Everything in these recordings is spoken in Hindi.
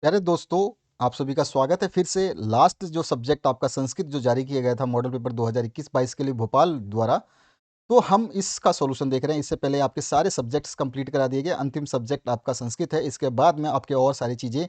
प्यारे दोस्तों, आप सभी का स्वागत है फिर से। लास्ट जो सब्जेक्ट आपका संस्कृत जो जारी किया गया था मॉडल पेपर 2021-22 के लिए भोपाल द्वारा, तो हम इसका सॉल्यूशन देख रहे हैं। इससे पहले आपके सारे सब्जेक्ट्स कंप्लीट करा दिए गए। अंतिम सब्जेक्ट आपका संस्कृत है। इसके बाद में आपके और सारी चीज़ें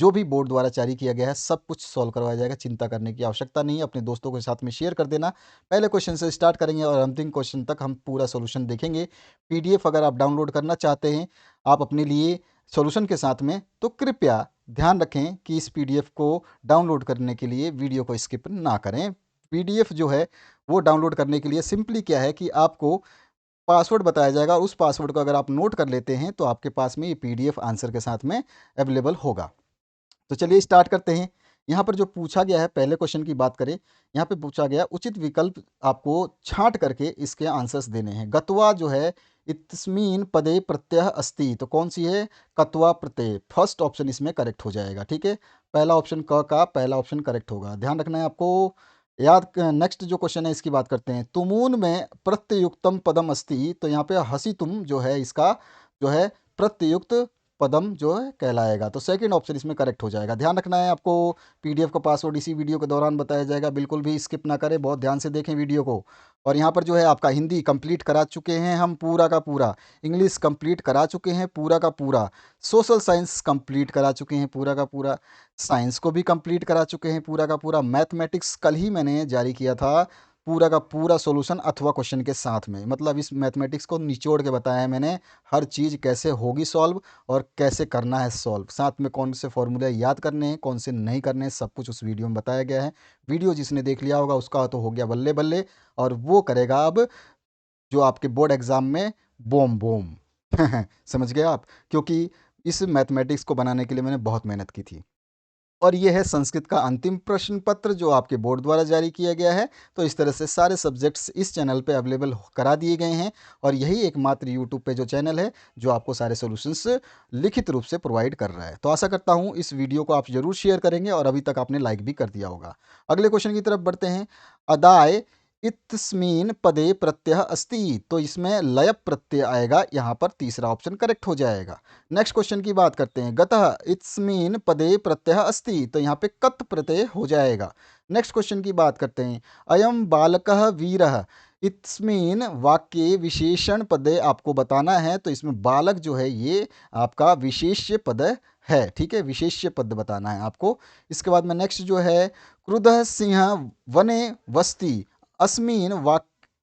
जो भी बोर्ड द्वारा जारी किया गया है सब कुछ सॉल्व करवाया जाएगा। चिंता करने की आवश्यकता नहीं है। अपने दोस्तों के साथ में शेयर कर देना। पहले क्वेश्चन से स्टार्ट करेंगे और अंतिम क्वेश्चन तक हम पूरा सॉल्यूशन देखेंगे। पीडीएफ अगर आप डाउनलोड करना चाहते हैं आप अपने लिए सॉल्यूशन के साथ में, तो कृपया ध्यान रखें कि इस पीडीएफ को डाउनलोड करने के लिए वीडियो को स्किप ना करें। पीडीएफ जो है वो डाउनलोड करने के लिए सिंपली क्या है कि आपको पासवर्ड बताया जाएगा और उस पासवर्ड को अगर आप नोट कर लेते हैं तो आपके पास में ये पीडीएफ आंसर के साथ में अवेलेबल होगा। तो चलिए स्टार्ट करते हैं। यहाँ पर जो पूछा गया है, पहले क्वेश्चन की बात करें, यहाँ पे पूछा गया उचित विकल्प आपको छांट करके इसके आंसर्स देने हैं। गत्वा जो है इत्स्मिन पदे प्रत्यय अस्ति, तो कौन सी है? कत्वा प्रत्यय। फर्स्ट ऑप्शन इसमें करेक्ट हो जाएगा। ठीक है, पहला ऑप्शन क का पहला ऑप्शन करेक्ट होगा। ध्यान रखना है आपको। नेक्स्ट जो क्वेश्चन है इसकी बात करते हैं। तुमून में प्रत्ययुक्तम पदम अस्ति, तो यहाँ पे हसी तुम जो है इसका जो है प्रत्ययुक्त पदम जो है कहलाएगा। तो सेकंड ऑप्शन इसमें करेक्ट हो जाएगा। ध्यान रखना है आपको। पीडीएफ का पासवर्ड इसी वीडियो के दौरान बताया जाएगा। बिल्कुल भी स्किप ना करें, बहुत ध्यान से देखें वीडियो को। और यहाँ पर जो है आपका हिंदी कंप्लीट करा चुके हैं हम पूरा का पूरा, इंग्लिश कंप्लीट करा चुके हैं पूरा का पूरा, सोशल साइंस कंप्लीट करा चुके हैं पूरा का पूरा, साइंस को भी कंप्लीट करा चुके हैं पूरा का पूरा, मैथमेटिक्स कल ही मैंने जारी किया था पूरा का पूरा सॉल्यूशन अथवा क्वेश्चन के साथ में। मतलब इस मैथमेटिक्स को निचोड़ के बताया है मैंने, हर चीज़ कैसे होगी सॉल्व और कैसे करना है सॉल्व, साथ में कौन से फॉर्मूले याद करने हैं कौन से नहीं करने हैं, सब कुछ उस वीडियो में बताया गया है। वीडियो जिसने देख लिया होगा उसका तो हो गया बल्ले बल्ले, और वो करेगा अब जो आपके बोर्ड एग्जाम में बोम बोम। समझ गए आप? क्योंकि इस मैथमेटिक्स को बनाने के लिए मैंने बहुत मेहनत की थी। और ये है संस्कृत का अंतिम प्रश्न पत्र जो आपके बोर्ड द्वारा जारी किया गया है। तो इस तरह से सारे सब्जेक्ट्स इस चैनल पे अवेलेबल करा दिए गए हैं, और यही एकमात्र यूट्यूब पे जो चैनल है जो आपको सारे सॉल्यूशंस लिखित रूप से प्रोवाइड कर रहा है। तो आशा करता हूँ इस वीडियो को आप जरूर शेयर करेंगे और अभी तक आपने लाइक भी कर दिया होगा। अगले क्वेश्चन की तरफ बढ़ते हैं। अदाय इत्स्मिन पदे प्रत्यय अस्ति, तो इसमें लय प्रत्यय आएगा। यहाँ पर तीसरा ऑप्शन करेक्ट हो जाएगा। नेक्स्ट क्वेश्चन की बात करते हैं। गतः इत्स्मिन पदे प्रत्यय अस्ति, तो यहाँ पे कत प्रत्यय हो जाएगा। नेक्स्ट क्वेश्चन की बात करते हैं। अयम बालकः वीरः, इत्स्मिन वाक्य विशेषण पदे आपको बताना है। तो इसमें बालक जो है ये आपका विशेष्य पद है। ठीक है, विशेष्य पद बताना है आपको। इसके बाद में नेक्स्ट जो है, क्रुधः सिंह वने वस्ति, अस्मिन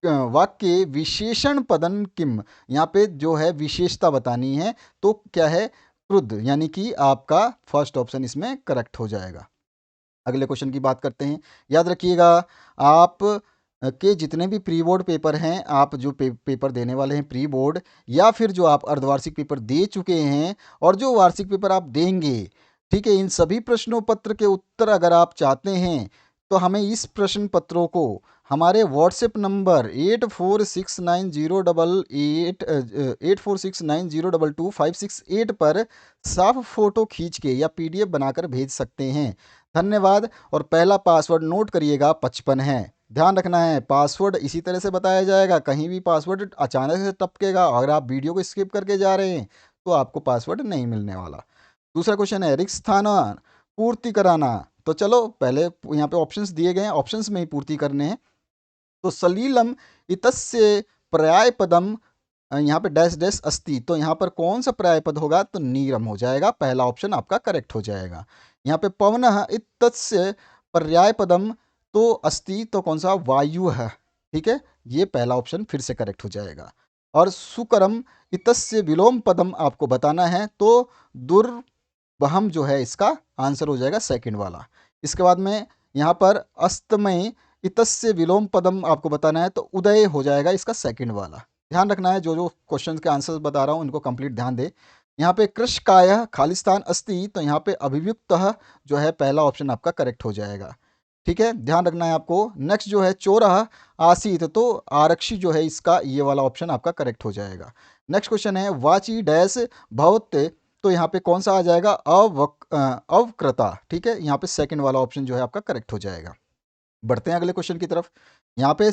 वाक्य विशेषण पदम किम, यहाँ पे जो है विशेषता बतानी है। तो क्या है? क्रुद्ध, यानी कि आपका फर्स्ट ऑप्शन इसमें करेक्ट हो जाएगा। अगले क्वेश्चन की बात करते हैं। याद रखिएगा, आप के जितने भी प्री बोर्ड पेपर हैं, आप जो पेपर देने वाले हैं प्री बोर्ड, या फिर जो आप अर्धवार्षिक पेपर दे चुके हैं और जो वार्षिक पेपर आप देंगे, ठीक है, इन सभी प्रश्नों पत्र के उत्तर अगर आप चाहते हैं तो हमें इस प्रश्न पत्रों को हमारे व्हाट्सएप नंबर 846908 पर साफ फोटो खींच के या पीडीएफ बनाकर भेज सकते हैं। धन्यवाद। और पहला पासवर्ड नोट करिएगा, 55 है। ध्यान रखना है, पासवर्ड इसी तरह से बताया जाएगा। कहीं भी पासवर्ड अचानक से टपकेगा, अगर आप वीडियो को स्किप करके जा रहे हैं तो आपको पासवर्ड नहीं मिलने वाला। दूसरा क्वेश्चन है, रिक्त स्थान पूर्ति कराना। तो चलो पहले यहाँ पे ऑप्शंस दिए गए हैं, ऑप्शंस में ही पूर्ति करने हैं। तो सलीलम इतस्य पर्याय पदम, यहाँ पे डैश डैश अस्ति, तो यहाँ पर कौन सा पर्याय पद होगा? तो नीरम हो जाएगा। पहला ऑप्शन आपका करेक्ट हो जाएगा। यहाँ पे पवनः इतस्य पर्याय पदम, तो अस्ति, तो कौन सा? वायु है। ठीक है, ये पहला ऑप्शन फिर से करेक्ट हो जाएगा। और सुकरम इतस्य विलोम पदम आपको बताना है, तो दुर्वहम जो है इसका आंसर हो जाएगा सेकंड वाला। इसके बाद में यहाँ पर अस्तमय इतस्य विलोम पदम आपको बताना है, तो उदय हो जाएगा इसका सेकंड वाला। ध्यान रखना है, जो जो क्वेश्चन के आंसर्स बता रहा हूँ इनको कंप्लीट ध्यान दे। यहाँ पे कृषकाय खालिस्तान अस्ति, तो यहाँ पे अभियुक्त जो है पहला ऑप्शन आपका करेक्ट हो जाएगा। ठीक है, ध्यान रखना है आपको। नेक्स्ट जो है चोरः आसीत, तो आरक्षी जो है इसका ये वाला ऑप्शन आपका करेक्ट हो जाएगा। नेक्स्ट क्वेश्चन है वाची डैश भवत्ते, तो यहाँ पे कौन सा आ जाएगा? अवक्रता। ठीक है, यहाँ पे सेकंड वाला ऑप्शन जो है आपका करेक्ट हो जाएगा। बढ़ते हैं अगले क्वेश्चन की तरफ। यहाँ पे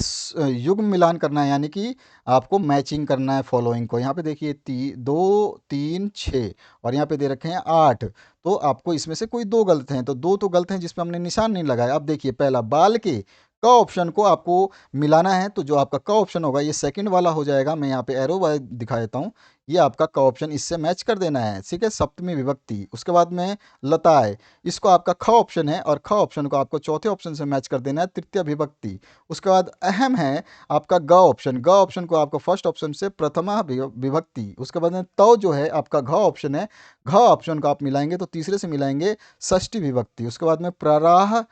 युग्म मिलान करना है, यानी कि आपको मैचिंग करना है फॉलोइंग को। यहाँ पे देखिए 2 3 6 और यहाँ पे दे रखे हैं 8। तो आपको इसमें से कोई 2 गलत हैं, तो 2 तो गलत हैं जिसमें हमने निशान नहीं लगाया। अब देखिए पहला बाल के क ऑप्शन को आपको मिलाना है, तो जो आपका क ऑप्शन होगा ये सेकंड वाला हो जाएगा। मैं यहाँ पे एरो दिखा देता हूँ। ये आपका क ऑप्शन इससे मैच कर देना है, ठीक है, सप्तमी विभक्ति। उसके बाद में लताएं, इसको आपका ख ऑप्शन है और ख ऑप्शन को आपको चौथे ऑप्शन से मैच कर देना है, तृतीय विभक्ति। उसके बाद अहम है आपका ग ऑप्शन। ग ऑप्शन को आपको फर्स्ट ऑप्शन से प्रथमा विभक्ति। उसके बाद में तो जो है आपका घ ऑप्शन है, घ ऑप्शन को आप मिलाएंगे तो तीसरे से मिलाएंगे षष्ठी विभक्ति। उसके बाद में प्रहार,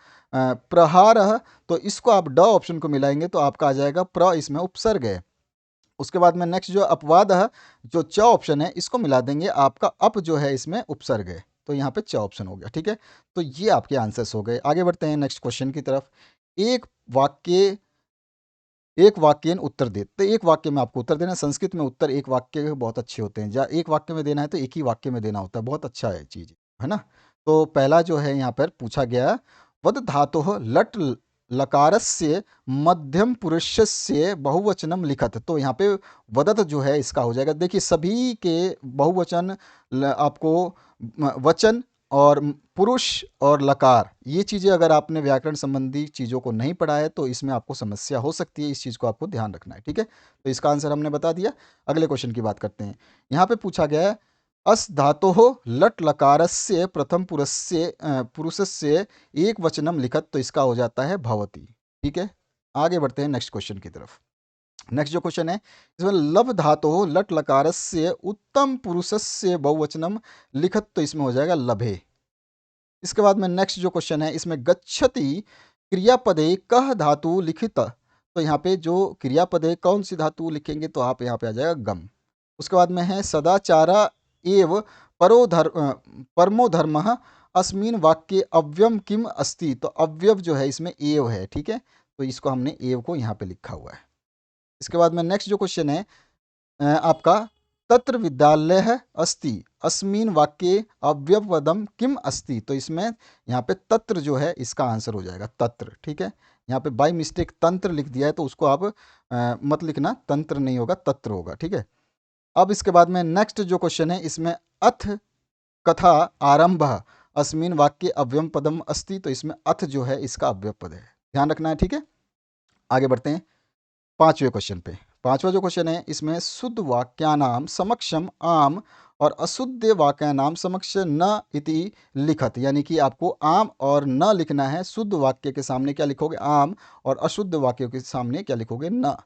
तो इसको आप ड ऑप्शन को मिलाएंगे तो आपका आ जाएगा प्र, इसमें उपसर्ग है। उसके बाद में नेक्स्ट जो अपवाद है, जो च ऑप्शन है, इसको मिला देंगे, आपका अप जो है इसमें उपसर्ग है, तो यहाँ पे च ऑप्शन हो गया, ठीक है। तो ये आपके आंसर्स हो गए। आगे बढ़ते हैं नेक्स्ट क्वेश्चन की तरफ। एक वाक्य एक वाक्य उत्तर दे, तो एक वाक्य में आपको उत्तर देना है। संस्कृत में उत्तर एक वाक्य के बहुत अच्छे होते हैं। एक वाक्य में देना है तो एक ही वाक्य में देना होता है, बहुत अच्छा है चीज़, है ना। तो पहला जो है यहाँ पर पूछा गया, वद धातु लट लकारस्य मध्यम पुरुषस्य बहुवचनम लिखत। तो यहाँ पे वदत जो है इसका हो जाएगा। देखिए सभी के बहुवचन आपको वचन और पुरुष और लकार, ये चीज़ें अगर आपने व्याकरण संबंधी चीज़ों को नहीं पढ़ा है तो इसमें आपको समस्या हो सकती है। इस चीज़ को आपको ध्यान रखना है, ठीक है। तो इसका आंसर हमने बता दिया। अगले क्वेश्चन की बात करते हैं। यहाँ पे पूछा गया है, अस धातोः लट लकारस्य प्रथम पुरुषस्य एक वचनम लिखत। तो इसका हो जाता है भवती, ठीक है। आगे बढ़ते हैं नेक्स्ट क्वेश्चन की तरफ। नेक्स्ट जो क्वेश्चन है, इसमें लब धातु लट लकारस्य उत्तम पुरुषस्य बहुवचनम लिखत। तो इसमें हो जाएगा लभे। इसके बाद में नेक्स्ट जो क्वेश्चन है, इसमें गच्छति क्रियापदे कह धातु लिखित। तो यहाँ पे जो क्रियापदे कौन सी धातु लिखेंगे तो आप यहाँ पे आ जाएगा गम। उसके बाद में है सदाचारा एव परमो धर्म अस्मिन वाक्य अव्यम किम अस्ति। तो अव्यव जो है इसमें एव है, ठीक है। तो इसको हमने एव को यहाँ पे लिखा हुआ है। इसके बाद में नेक्स्ट जो क्वेश्चन है आपका, तत्र विद्यालय अस्ति अस्मिन वाक्ये अव्यवपदम किम अस्ति। तो इसमें यहाँ पे तत्र जो है इसका आंसर हो जाएगा तत्र, ठीक है। यहाँ पे बाय मिस्टेक तंत्र लिख दिया है तो उसको आप मत लिखना, तंत्र नहीं होगा तत्र होगा, ठीक है। अब इसके बाद में नेक्स्ट जो क्वेश्चन है, इसमें अथ कथा आरंभ अस्मिन वाक्य अव्यम पदम अस्ति। तो इसमें अथ जो है इसका अव्यव पद है, ध्यान रखना है, ठीक है। आगे बढ़ते हैं पांचवें क्वेश्चन पे। पांचवा जो क्वेश्चन है, इसमें शुद्ध वाक्यानाम समक्षम आम और अशुद्ध वाक्यानाम समक्ष न इति लिखत। यानी कि आपको आम और न लिखना है। शुद्ध वाक्य के सामने क्या लिखोगे आम, और अशुद्ध वाक्य के सामने क्या लिखोगे न।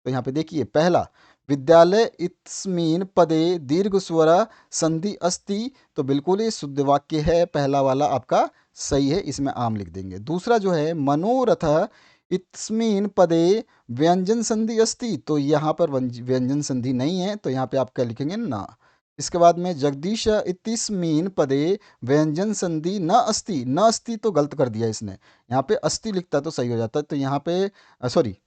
तो यहाँ पे देखिए पहला, विद्यालय इत्स्मिन पदे दीर्घ स्वर संधि अस्ति। तो बिल्कुल ये शुद्ध वाक्य है, पहला वाला आपका सही है, इसमें आम लिख देंगे। दूसरा जो है, मनोरथ इत्स्मिन पदे व्यंजन संधि अस्ति। तो यहाँ पर व्यंजन संधि नहीं है, तो यहाँ पे आप क्या लिखेंगे ना। इसके बाद में जगदीश इतिस्मीन पदे व्यंजन संधि न अस्ति। न अस्ति तो गलत कर दिया इसने, यहाँ पे अस्ति लिखता तो सही हो जाता। तो यहाँ पे सॉरी,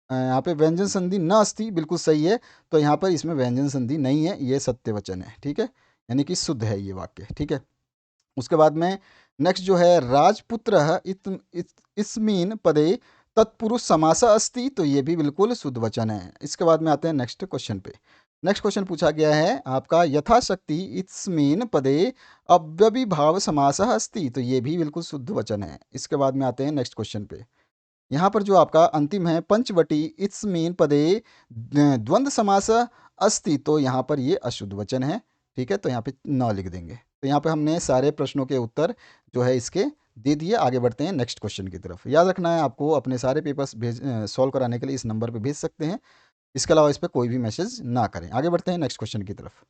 यहाँ पे व्यंजन संधि न अस्ति बिल्कुल सही है। तो यहाँ पर इसमें व्यंजन संधि नहीं है, ये सत्य वचन है, ठीक है, यानी कि शुद्ध है ये वाक्य, ठीक है। उसके बाद में नेक्स्ट जो है, राजपुत्र इस्मीन पदे तत्पुरुष समास अस्ति। तो ये भी बिल्कुल शुद्ध वचन है। इसके बाद में आते हैं नेक्स्ट क्वेश्चन पे। नेक्स्ट क्वेश्चन पूछा गया है आपका, यथाशक्ति इस्मीन पदे अव्यभिभाव समास अस्ति। तो ये भी बिल्कुल शुद्ध वचन है। इसके बाद में आते हैं नेक्स्ट क्वेश्चन पे। यहाँ पर जो आपका अंतिम है, पंचवटी इत्स्मिन पदे द्वंद्व समास अस्ति। तो यहाँ पर ये अशुद्ध वचन है, ठीक है। तो यहाँ पे न लिख देंगे। तो यहाँ पे हमने सारे प्रश्नों के उत्तर जो है इसके दे दिए। आगे बढ़ते हैं नेक्स्ट क्वेश्चन की तरफ। याद रखना है आपको, अपने सारे पेपर्स सॉल्व कराने के लिए इस नंबर पे भेज सकते हैं। इसके अलावा इस पर कोई भी मैसेज ना करें। आगे बढ़ते हैं नेक्स्ट क्वेश्चन की तरफ।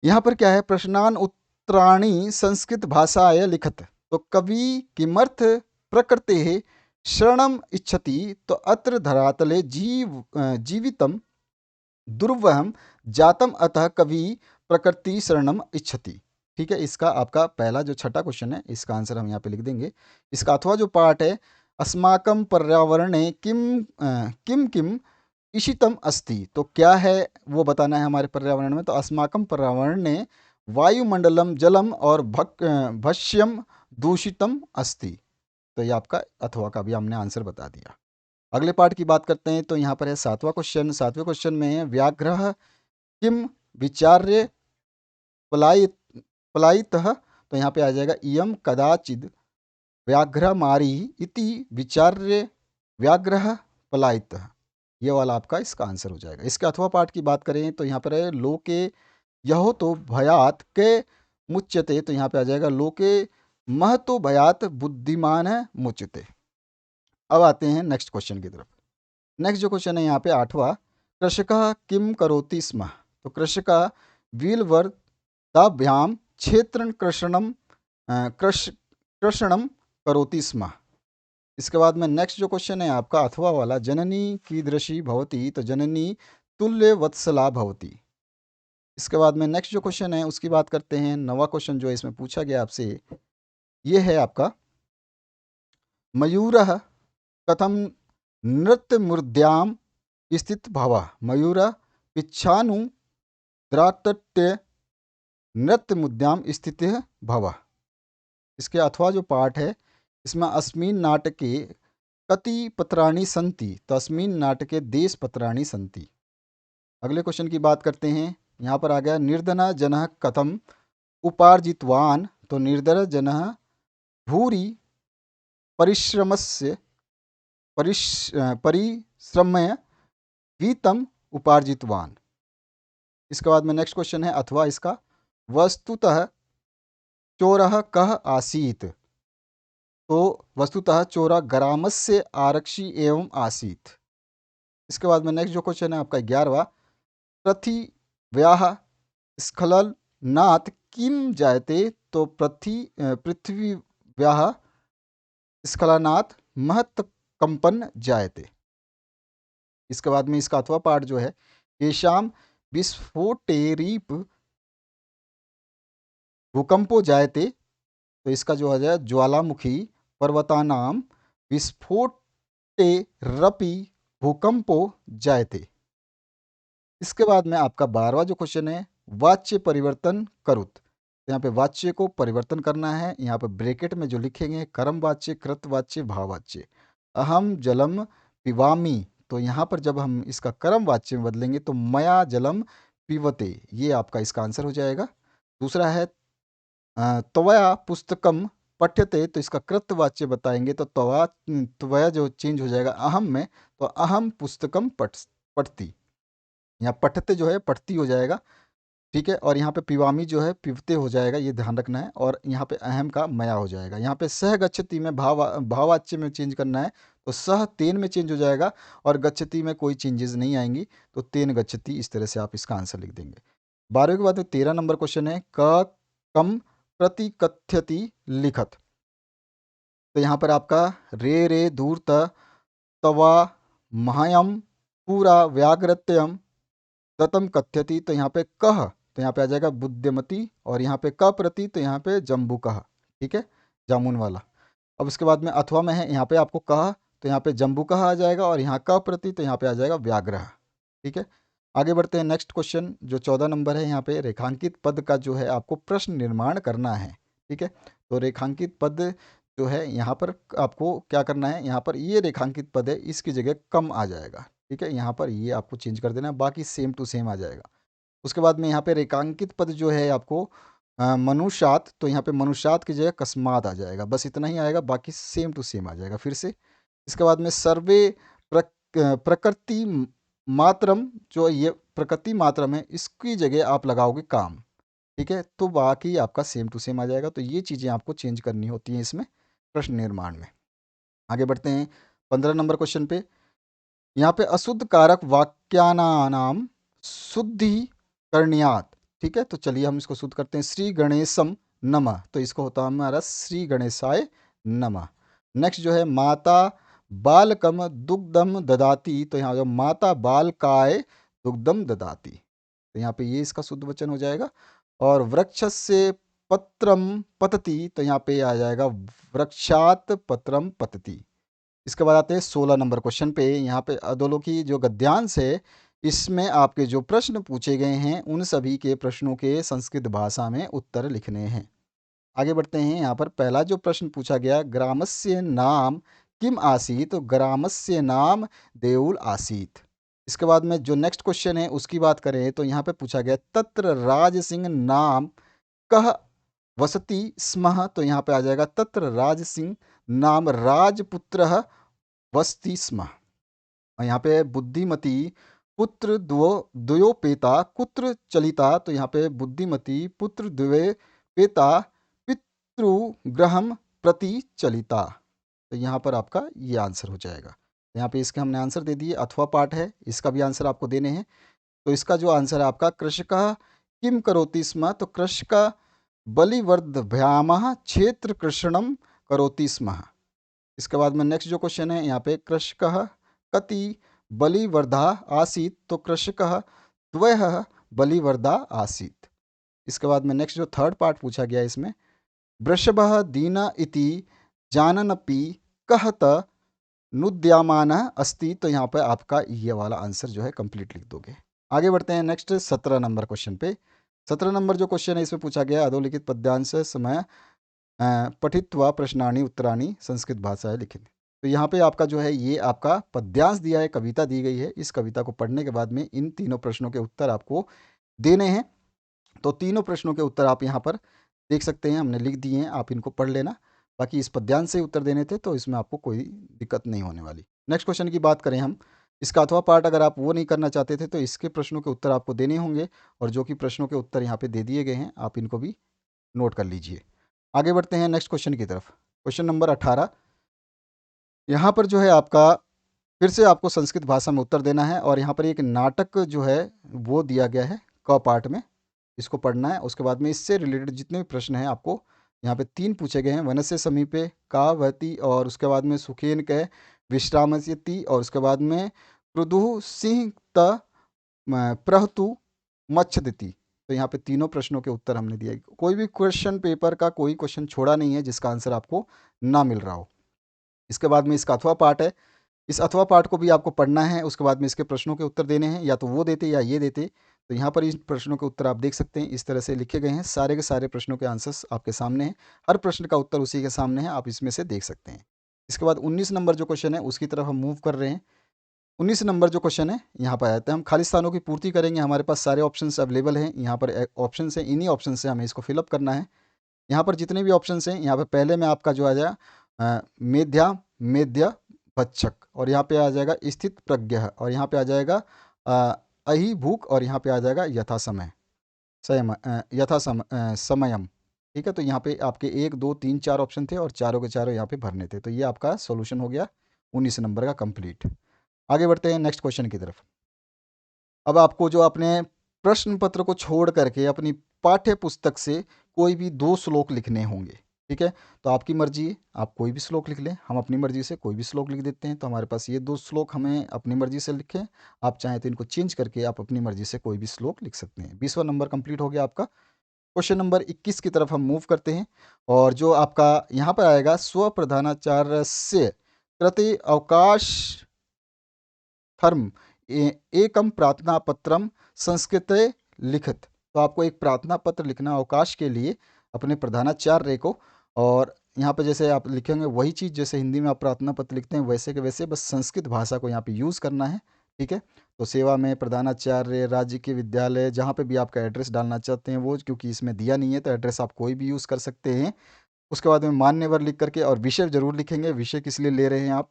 यहाँ पर क्या है, प्रश्नान उत्तराणी संस्कृत भाषाय लिखत। तो कवि किमर्थ प्रकृते शरणम इच्छति। तो अत्र धरातले जीवितम दुर्वहम जातम अतः कवि प्रकृति शरणम इच्छति, ठीक है। इसका आपका पहला जो छठा क्वेश्चन है, इसका आंसर हम यहाँ पे लिख देंगे। इसका अथवा जो पार्ट है, अस्माकं पर्यावरणे किम किम इशितम अस्ति। तो क्या है वो बताना है हमारे पर्यावरण में। तो अस्माकं पर्यावरणे वायुमंडलम जलम और भक्ष्यम दूषितम अस्ति। तो ये आपका अथवा का भी हमने आंसर बता दिया। अगले पार्ट की बात करते हैं तो यहाँ पर है 7वां क्वेश्चन। 7वें क्वेश्चन में है व्याघ्रः किम विचार्य पलायित पलायितः, तो यहाँ पे आ जाएगा इयं कदाचिद व्याघ्रमारी इति विचार्य व्याघ्रः पलायितः। ये वाला आपका इसका आंसर हो जाएगा। इसके अथवा पाठ की बात करें तो यहाँ पर है लोके यहो तो भयात के मुच्यते, तो यहाँ पे आ जाएगा लोके महतो भयात बुद्धिमान है मुच्यते। अब आते हैं नेक्स्ट क्वेश्चन की तरफ। नेक्स्ट जो क्वेश्चन है यहाँ पे 8वां, कृषकः किम करोति स्म, तो कृषकः वीलवर्ताभ्याम क्षेत्रं कृषणम कृषणम करोति स्म। इसके बाद में नेक्स्ट जो क्वेश्चन है आपका अथवा वाला, जननी कीदृशी भवती, तो जननी तुल्य वत्सला भवती। इसके बाद में नेक्स्ट जो क्वेश्चन है उसकी बात करते हैं। 9वां क्वेश्चन जो है इसमें पूछा गया आपसे, ये है आपका मयूरः कथम नृत्य मुद्राम स्थित भव, मयूर पिच्छानु द्रातट्य नृत्य मुद्राम स्थित भव। इसके अथवा जो पाठ है इसमें अस्मिन् नाटके कति पत्राणि सन्ति, तो अस्मिन् नाटके 10 पत्राणि सन्ति। अगले क्वेश्चन की बात करते हैं। यहाँ पर आ गया निर्धनः जनः कथम उपार्जितवान्, तो निर्धनः जनः भूरि परिश्रमस्य परिश्रमय गीतम उपार्जितवान्। इसके बाद में नेक्स्ट क्वेश्चन है अथवा इसका, वस्तुतः चोरः कः आसीत्, तो वस्तुतः चोरः ग्रामस्य आरक्षी एवं आसीत्। इसके बाद में नेक्स्ट जो क्वेश्चन है आपका 11वां, पृथिव्याः स्खलनात् किम जायते, तो पृथ्व्याः स्खलनात् महत् कंपन जायते। इसके बाद में इसका अथवा पाठ जो है, येषां विस्फोटेरीप भूकंपो जायते, तो इसका जो है ज्वालामुखी पर्वतानां विस्फोटे रपि भूकंपो जायते। इसके बाद में आपका 12वां जो क्वेश्चन है, वाच्य परिवर्तन करुत, तो यहाँ पे वाच्य को परिवर्तन करना है। यहाँ पे ब्रैकेट में जो लिखेंगे कर्म वाच्य, कृत वाच्य, भाववाच्य। अहम जलम पिबामी, तो यहाँ पर जब हम इसका कर्म वाच्य में बदलेंगे तो मया जलम पीवते, ये आपका इसका आंसर हो जाएगा। दूसरा है त्वया पुस्तकम पठ्यते, तो इसका कृतवाच्य बताएंगे तो त्वया जो चेंज हो जाएगा अहम में, तो अहम पुस्तकम पठती, यहाँ पठते जो है पढ़ती हो जाएगा। ठीक है, और यहाँ पे पिवामी जो है पिवते हो जाएगा, ये ध्यान रखना है। और यहाँ पे अहम का मया हो जाएगा। यहाँ पे सह गच्छति में भाववाच्य में चेंज करना है, तो सह तेन में चेंज हो जाएगा और गच्छति में कोई चेंजेस नहीं आएंगी, तो तेन गच्छति, इस तरह से आप इसका आंसर लिख देंगे। 12वीं के बाद में 13 नंबर क्वेश्चन है, क कम प्रतिकथ्यति लिखत, तो यहाँ पर आपका रे रे धूर्त तवा महायम पूरा व्याघ्रत्यम दतम कथ्यति, तो यहाँ पे कह, तो यहाँ पे आ जाएगा बुद्धिमती, और यहाँ पे क प्रति, तो यहाँ पे जम्बू कह। ठीक है, जामुन वाला। अब उसके बाद में अथवा में है, यहाँ पे आपको कह, तो यहाँ पे जम्बू कह आ जाएगा, और यहाँ क प्रति, तो यहाँ पे आ जाएगा व्याघ्र। ठीक है, आगे बढ़ते हैं। नेक्स्ट क्वेश्चन जो 14 नंबर है, यहाँ पे रेखांकित पद का जो है आपको प्रश्न निर्माण करना है। ठीक है, तो रेखांकित पद जो है यहाँ पर आपको क्या करना है, यहाँ पर ये रेखांकित पद है, इसकी जगह कम आ जाएगा। ठीक है, यहाँ पर ये आपको चेंज कर देना है, बाकी सेम टू सेम आ जाएगा। उसके बाद में यहाँ पे रेखांकित पद जो है आपको मनुष्यात, तो यहाँ पे मनुष्यात की जगह कस्मात आ जाएगा, बस इतना ही आएगा, बाकी सेम टू सेम आ जाएगा फिर से। इसके बाद में सर्वे प्रकृति मात्रम, जो ये प्रकृति मात्रम है, इसकी जगह आप लगाओगे काम। ठीक है, तो बाकी आपका सेम टू सेम आ जाएगा। तो ये चीज़ें आपको चेंज करनी होती हैं इसमें प्रश्न निर्माण में। आगे बढ़ते हैं 15 नंबर क्वेश्चन पे। यहाँ पे अशुद्ध कारक वाक्यानाम शुद्धि करण्यात। ठीक है, तो चलिए हम इसको शुद्ध करते हैं। श्री गणेशम नमः, तो इसको होता है हमारा श्री गणेशाय नमः। नेक्स्ट जो है माता बालकम दुग्धम ददाती, तो यहाँ जो माता बालकाय दुग्धम ददाती, तो यहाँ पे ये इसका शुद्ध वचन हो जाएगा। और वृक्ष से पत्रम पतति, तो यहाँ पे आ जाएगा वृक्षात पत्रम पतति। इसके बाद आते हैं 16 नंबर क्वेश्चन पे। यहाँ पे अधोलोकी जो गद्यांश है, इसमें आपके जो प्रश्न पूछे गए हैं उन सभी के प्रश्नों के संस्कृत भाषा में उत्तर लिखने हैं। आगे बढ़ते हैं। यहाँ पर पहला जो प्रश्न पूछा गया, ग्रामस्य नाम किम आसीत ग्रामस्य नाम देउल आसीत। इसके बाद में जो नेक्स्ट क्वेश्चन है उसकी बात करें तो यहाँ पे पूछा गया तत्र राज सिंह नाम कह वसति स्म, तो यहाँ पे आ जाएगा तत्र राज सिंह नाम राजपुत्र वसति स्म। और यहाँ पे बुद्धिमती पुत्र द्वयोपेता कुत्र चलिता, तो यहाँ पे बुद्धिमती पुत्र द्वयोपेता पितृगृहम प्रति चलिता। तो यहाँ पर आपका ये आंसर हो जाएगा। यहाँ पे इसके हमने आंसर दे दिए, अथवा पाठ है, इसका भी आंसर आपको देने हैं। तो इसका जो आंसर है आपका कृषकः किम करोति स्म, तो कृषक बलिवर्धभ्यामः क्षेत्र कृषणम करोति स्म। इसके बाद में नेक्स्ट जो क्वेश्चन है यहाँ पे कृषकः कति बलिवर्धा आसीत, तो कृषकः द्वयः बलिवर्धा आसीत। इसके बाद में नेक्स्ट जो थर्ड पार्ट पूछा गया है इसमें वृषभः दीन इति जाननपि कहत नुद्यामानः अस्ति, तो यहाँ पे आपका ये वाला आंसर जो है कंप्लीट लिख दोगे। आगे बढ़ते हैं नेक्स्ट 17 नंबर क्वेश्चन पे। 17 नंबर जो क्वेश्चन है इसमें पूछा गया अधोलिखित पद्यांश समय पठित्वा प्रश्नानि उत्तराणि संस्कृत भाषाएं लिखित। तो यहाँ पे आपका जो है ये आपका पद्यांश दिया है, कविता दी गई है। इस कविता को पढ़ने के बाद में इन तीनों प्रश्नों के उत्तर आपको देने हैं। तो तीनों प्रश्नों के उत्तर आप यहाँ पर देख सकते हैं, हमने लिख दिए हैं, आप इनको पढ़ लेना। बाकी इस पद्यांश से उत्तर देने थे तो इसमें आपको कोई दिक्कत नहीं होने वाली। नेक्स्ट क्वेश्चन की बात करें हम, इसका अथवा पार्ट अगर आप वो नहीं करना चाहते थे तो इसके प्रश्नों के उत्तर आपको देने होंगे, और जो कि प्रश्नों के उत्तर यहाँ पे दे दिए गए हैं आप इनको भी नोट कर लीजिए। आगे बढ़ते हैं नेक्स्ट क्वेश्चन की तरफ। क्वेश्चन नंबर 18, यहाँ पर जो है आपका फिर से आपको संस्कृत भाषा में उत्तर देना है, और यहाँ पर एक नाटक जो है वो दिया गया है क पार्ट में, इसको पढ़ना है। उसके बाद में इससे रिलेटेड जितने भी प्रश्न हैं आपको यहाँ पे 3 पूछे गए हैं। वनस्य समीपे का वहति, और उसके बाद में सुखेन कह विश्रामयति, और उसके बाद में पृदुः सिंह त प्रहतु मच्छदिति। तो यहाँ पे तीनों प्रश्नों के उत्तर हमने दिए। कोई भी क्वेश्चन पेपर का कोई क्वेश्चन छोड़ा नहीं है जिसका आंसर आपको ना मिल रहा हो। इसके बाद में इसका अथवा पाठ है, इस अथवा पाठ को भी आपको पढ़ना है। उसके बाद में इसके प्रश्नों के उत्तर देने हैं, या तो वो देते या ये देते। तो यहाँ पर इन प्रश्नों के उत्तर आप देख सकते हैं, इस तरह से लिखे गए हैं। सारे के सारे प्रश्नों के आंसर्स आपके सामने हैं, हर प्रश्न का उत्तर उसी के सामने है, आप इसमें से देख सकते हैं। इसके बाद 19 नंबर जो क्वेश्चन है उसकी तरफ हम मूव कर रहे हैं। 19 नंबर जो क्वेश्चन है यहाँ पर आते हैं, हम खाली स्थानों की पूर्ति करेंगे। हमारे पास सारे ऑप्शन अवेलेबल हैं, यहाँ पर ऑप्शन है, इन्हीं ऑप्शन से हमें इसको फिलअप करना है। यहाँ पर जितने भी ऑप्शन हैं, यहाँ पर पहले में आपका जो आ जाएगा मेध्या मेध्य भक्षक, और यहाँ पे आ जाएगा स्थित प्रज्ञ, और यहाँ पे आ जाएगा अहि भूख, और यहाँ पे आ जाएगा यथा समय समयम। ठीक है, तो यहाँ पे आपके 1 2 3 4 ऑप्शन थे, और चारों के चारों यहाँ पे भरने थे। तो ये आपका सॉल्यूशन हो गया 19 नंबर का कंप्लीट। आगे बढ़ते हैं नेक्स्ट क्वेश्चन की तरफ। अब आपको जो अपने प्रश्न पत्र को छोड़ करके अपनी पाठ्य पुस्तक से कोई भी 2 श्लोक लिखने होंगे। ठीक है, तो आपकी मर्जी है, आप कोई भी श्लोक लिख लें, हम अपनी मर्जी से कोई भी श्लोक लिख देते हैं। तो हमारे पास ये 2 श्लोक हमें अपनी मर्जी से लिखें, आप चाहें तो इनको चेंज करके आप अपनी मर्जी से कोई भी श्लोक लिख सकते हैं। 20वां नंबर कंप्लीट हो गया आपका। क्वेश्चन नंबर 21 की तरफ हम मूव करते हैं, और जो आपका यहाँ पर आएगा स्वप्रधानाचार्य से कृते अवकाश थर्म एकम प्रार्थना पत्रम संस्कृते लिखित। तो आपको एक प्रार्थना पत्र लिखना अवकाश के लिए अपने प्रधानाचार्य को, और यहाँ पे जैसे आप लिखेंगे वही चीज़ जैसे हिंदी में आप प्रार्थना पत्र लिखते हैं वैसे के वैसे, बस संस्कृत भाषा को यहाँ पे यूज़ करना है। ठीक है, तो सेवा में प्रधानाचार्य राज्य के विद्यालय जहाँ पे भी आपका एड्रेस डालना चाहते हैं वो, क्योंकि इसमें दिया नहीं है तो एड्रेस आप कोई भी यूज़ कर सकते हैं। उसके बाद में मान्यवर लिख करके, और विषय जरूर लिखेंगे, विषय किस लिए ले रहे हैं आप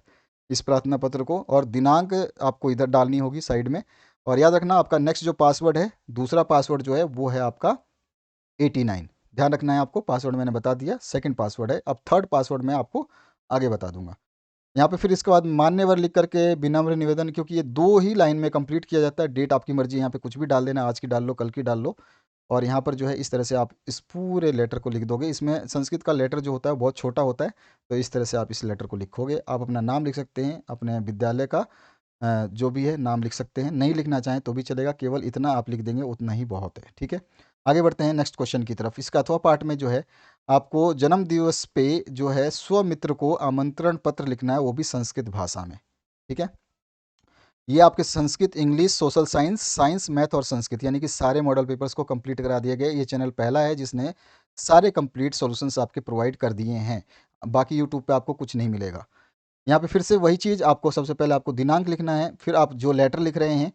इस प्रार्थना पत्र को, और दिनांक आपको इधर डालनी होगी साइड में। और याद रखना आपका नेक्स्ट जो पासवर्ड है, दूसरा पासवर्ड जो है वो है आपका 89। ध्यान रखना है आपको, पासवर्ड मैंने बता दिया, सेकंड पासवर्ड है। अब थर्ड पासवर्ड मैं आपको आगे बता दूंगा। यहाँ पे फिर इसके बाद मान्यवर लिख करके विनम्र निवेदन, क्योंकि ये 2 ही लाइन में कंप्लीट किया जाता है। डेट आपकी मर्जी, यहाँ पे कुछ भी डाल देना, आज की डाल लो, कल की डाल लो। और यहाँ पर जो है इस तरह से आप इस पूरे लेटर को लिख दोगे। इसमें संस्कृत का लेटर जो होता है बहुत छोटा होता है, तो इस तरह से आप इस लेटर को लिखोगे। आप अपना नाम लिख सकते हैं, अपने विद्यालय का जो भी है नाम लिख सकते हैं, नहीं लिखना चाहें तो भी चलेगा, केवल इतना आप लिख देंगे उतना ही बहुत है। ठीक है, आगे बढ़ते हैं नेक्स्ट क्वेश्चन की तरफ। इसका अथवा पार्ट में जो है आपको जन्म दिवस पे जो है स्वमित्र को आमंत्रण पत्र लिखना है, वो भी संस्कृत भाषा में। ठीक है, ये आपके Sanskrit, English, social science, science, math और संस्कृत यानी कि सारे मॉडल पेपर्स को कंप्लीट करा दिया गया। ये चैनल पहला है जिसने सारे कंप्लीट सॉल्यूशंस आपके प्रोवाइड कर दिए हैं, बाकी यूट्यूब पे आपको कुछ नहीं मिलेगा। यहाँ पे फिर से वही चीज़, आपको सबसे पहले आपको दिनांक लिखना है, फिर आप जो लेटर लिख रहे हैं,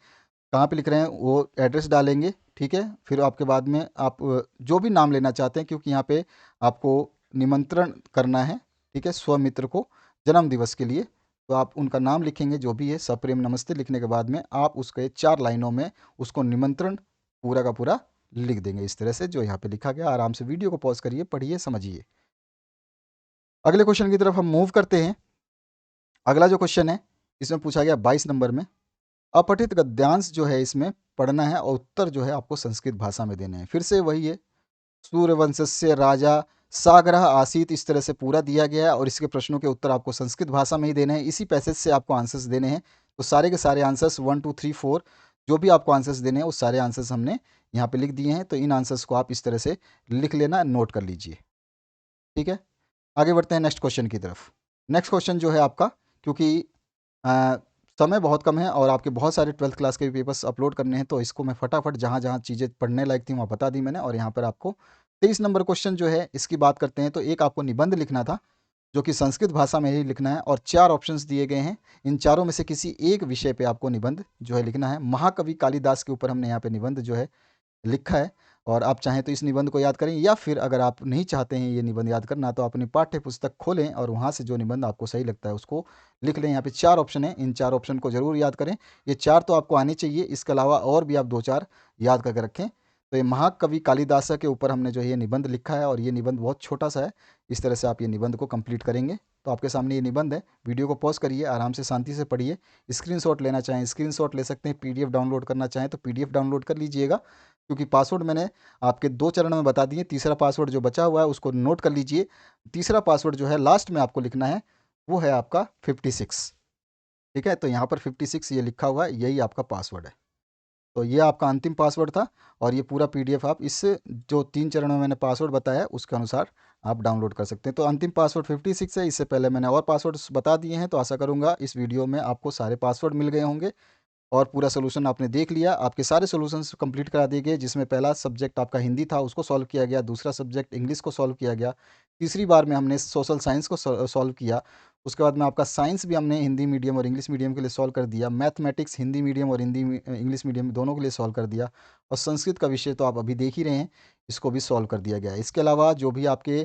कहाँ पे लिख रहे हैं, वो एड्रेस डालेंगे, ठीक है। फिर आपके बाद में आप जो भी नाम लेना चाहते हैं, क्योंकि यहाँ पे आपको निमंत्रण करना है, ठीक है, स्वमित्र को जन्म दिवस के लिए, तो आप उनका नाम लिखेंगे जो भी है, सप्रेम नमस्ते लिखने के बाद में आप उसके 4 लाइनों में उसको निमंत्रण पूरा का पूरा लिख देंगे, इस तरह से जो यहाँ पे लिखा गया। आराम से वीडियो को पॉज करिए, पढ़िए, समझिए। अगले क्वेश्चन की तरफ हम मूव करते हैं। अगला जो क्वेश्चन है, इसमें पूछा गया 22 नंबर में, अपठित गद्यांश जो है इसमें पढ़ना है और उत्तर जो है आपको संस्कृत भाषा में देने हैं। फिर से वही है, सूर्यवंशस्य राजा साग्रह आसीत, इस तरह से पूरा दिया गया है और इसके प्रश्नों के उत्तर आपको संस्कृत भाषा में ही देने हैं। इसी पैसेज से आपको आंसर्स देने हैं। तो सारे के सारे आंसर्स 1 2 3 4 जो भी आपको आंसर्स देने हैं, वो सारे आंसर्स हमने यहाँ पे लिख दिए हैं। तो इन आंसर्स को आप इस तरह से लिख लेना, नोट कर लीजिए, ठीक है। आगे बढ़ते हैं नेक्स्ट क्वेश्चन की तरफ। नेक्स्ट क्वेश्चन जो है आपका, क्योंकि अ, समय बहुत कम है और आपके बहुत सारे 12th क्लास के भी पेपर्स अपलोड करने हैं, तो इसको मैं फटाफट जहाँ जहाँ चीज़ें पढ़ने लायक थी वहाँ बता दी मैंने। और यहाँ पर आपको 23 नंबर क्वेश्चन जो है इसकी बात करते हैं। तो एक आपको निबंध लिखना था जो कि संस्कृत भाषा में ही लिखना है और 4 ऑप्शंस दिए गए हैं। इन चारों में से किसी एक विषय पे आपको निबंध जो है लिखना है। महाकवि कालिदास के ऊपर हमने यहाँ पे निबंध जो है लिखा है। और आप चाहें तो इस निबंध को याद करें, या फिर अगर आप नहीं चाहते हैं ये निबंध याद करना, तो अपनी पाठ्य पुस्तक खोलें और वहाँ से जो निबंध आपको सही लगता है उसको लिख लें। यहाँ पे 4 ऑप्शन हैं, इन 4 ऑप्शन को ज़रूर याद करें। ये 4 तो आपको आने चाहिए, इसके अलावा और भी आप 2-4 याद करके रखें। तो ये महाकवि कालिदास के ऊपर हमने जो है ये निबंध लिखा है और ये निबंध बहुत छोटा सा है। इस तरह से आप ये निबंध को कंप्लीट करेंगे। तो आपके सामने ये निबंध है। वीडियो को पॉज करिए, आराम से शांति से पढ़िए। स्क्रीनशॉट लेना चाहें स्क्रीनशॉट ले सकते हैं, पीडीएफ डाउनलोड करना चाहें तो पीडीएफ डाउनलोड कर लीजिएगा। क्योंकि पासवर्ड मैंने आपके 2 चरण में बता दिए। तीसरा पासवर्ड जो बचा हुआ है उसको नोट कर लीजिए। तीसरा पासवर्ड जो है लास्ट में आपको लिखना है, वो है आपका 56, ठीक है। तो यहाँ पर 56 ये लिखा हुआ है, यही आपका पासवर्ड है। तो ये आपका अंतिम पासवर्ड था और ये पूरा पीडीएफ आप इस जो 3 चरणों में मैंने पासवर्ड बताया है उसके अनुसार आप डाउनलोड कर सकते हैं। तो अंतिम पासवर्ड 56 है। इससे पहले मैंने और पासवर्ड्स बता दिए हैं। तो आशा करूँगा इस वीडियो में आपको सारे पासवर्ड मिल गए होंगे और पूरा सोल्यूशन आपने देख लिया। आपके सारे सॉल्यूशंस कंप्लीट करा दिए गए, जिसमें पहला सब्जेक्ट आपका हिंदी था उसको सॉल्व किया गया, दूसरा सब्जेक्ट इंग्लिश को सॉल्व किया गया, तीसरी बार में हमने सोशल साइंस को सॉल्व किया। उसके बाद में आपका साइंस भी हमने हिंदी मीडियम और इंग्लिश मीडियम के लिए सॉल्व कर दिया। मैथमेटिक्स हिंदी मीडियम और इंग्लिश मीडियम दोनों के लिए सॉल्व कर दिया। और संस्कृत का विषय तो आप अभी देख ही रहे हैं, इसको भी सॉल्व कर दिया गया है। इसके अलावा जो भी आपके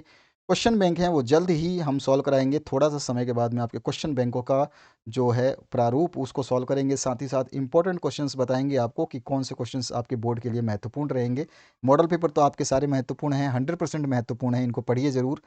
क्वेश्चन बैंक हैं वो जल्द ही हम सॉल्व कराएंगे। थोड़ा सा समय के बाद में आपके क्वेश्चन बैंकों का जो है प्रारूप उसको सॉल्व करेंगे। साथ ही साथ इंपॉर्टेंट क्वेश्चंस बताएंगे आपको कि कौन से क्वेश्चंस आपके बोर्ड के लिए महत्वपूर्ण रहेंगे। मॉडल पेपर तो आपके सारे महत्वपूर्ण हैं, 100% महत्वपूर्ण है, इनको पढ़िए ज़रूर।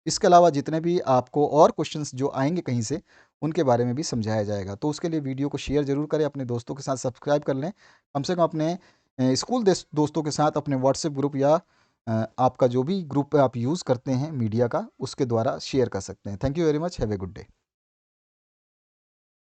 इसके अलावा जितने भी आपको और क्वेश्चंस जो आएंगे कहीं से, उनके बारे में भी समझाया जाएगा। तो उसके लिए वीडियो को शेयर ज़रूर करें, अपने दोस्तों के साथ सब्सक्राइब कर लें। कम से कम अपने स्कूल दोस्तों के साथ अपने व्हाट्सएप ग्रुप या आपका जो भी ग्रुप आप यूज़ करते हैं मीडिया का, उसके द्वारा शेयर कर सकते हैं। Thank you very much, have a good day.